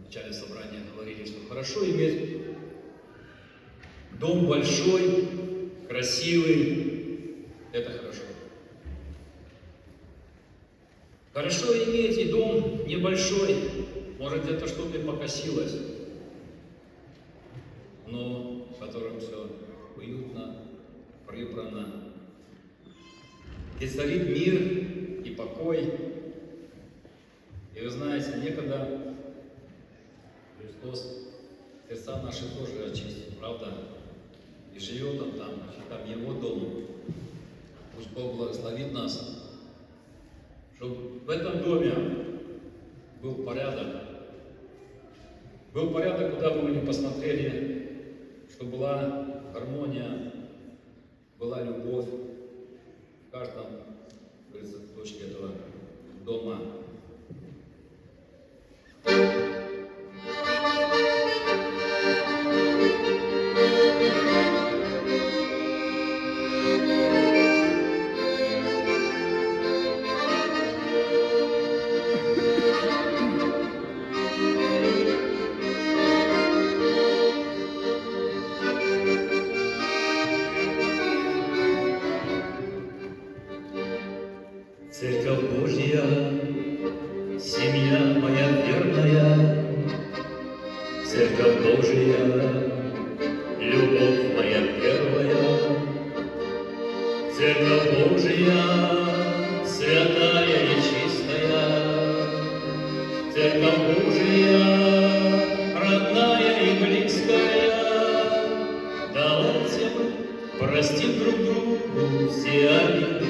в начале собрания говорили, что хорошо иметь дом большой, красивый, это хорошо. Хорошо иметь и дом небольшой, может где-то что-то и покосилось, но в котором все уютно, прибрано, где царит мир и покой. И вы знаете, некогда Христос сердца наши тоже очистил, правда? И живет Он там Его дом. Пусть Бог благословит нас, чтобы в этом доме был порядок. Был порядок, куда бы вы ни посмотрели, чтобы была гармония, была любовь в каждом, как говорится, точке этого дома. Церковь Божья, семья моя верная, Церковь Божья, любовь моя первая, Церковь Божья, святая и чистая, Церковь Божья, родная и близкая. Давайте мы простим друг другу все обиды,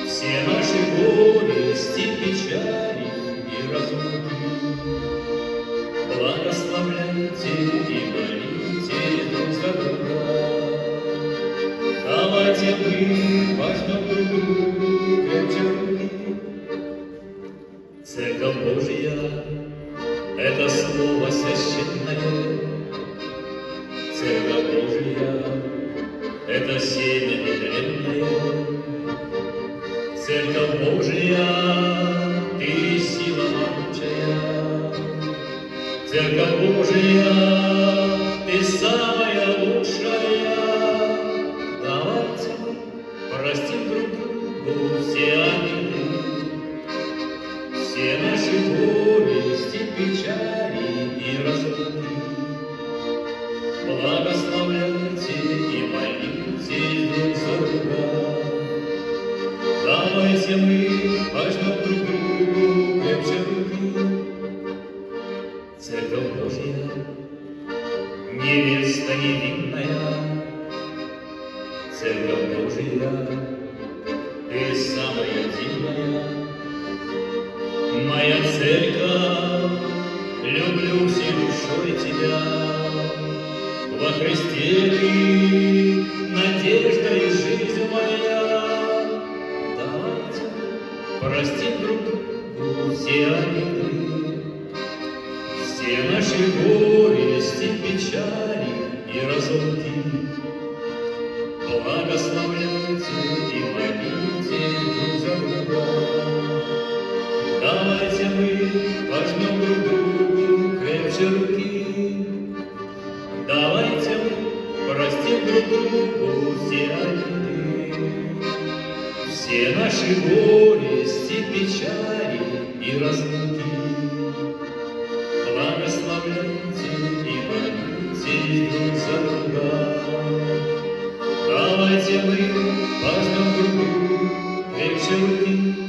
все наши горести, печали и разлуки. Благословляйте и молите друг за друга. Давайте мы возьмем друг другу крепче руки. Церковь Божья — это слово священное. Церковь Божья — это семя нетленное. Церковь Божья, Ты сила могучая, Церковь Божья, Ты самая лучшая. Давайте мы простим друг другу все обиды, все наши горести, печали и разлуки. Благословляйте и молитесь друг за друга. Давайте мы возьмем друг другу крепче руки. Церковь Божья, невеста невинная, Церковь Божья, Ты самая дивная. Моя церковь, люблю всей душой Тебя, во Христе Ты, надежда и жизнь моя. Простим друг другу все обиды, все наши горести, печали и разлуки. Благословляйте и молите друг за друга. Давайте мы возьмем друг другу крепче руки. Давайте мы простим друг другу все обиды, все наши горести, печали и разлуки. Благословляйте и молитесь друг за друга. Давайте мы возьмем друг другу крепче руки.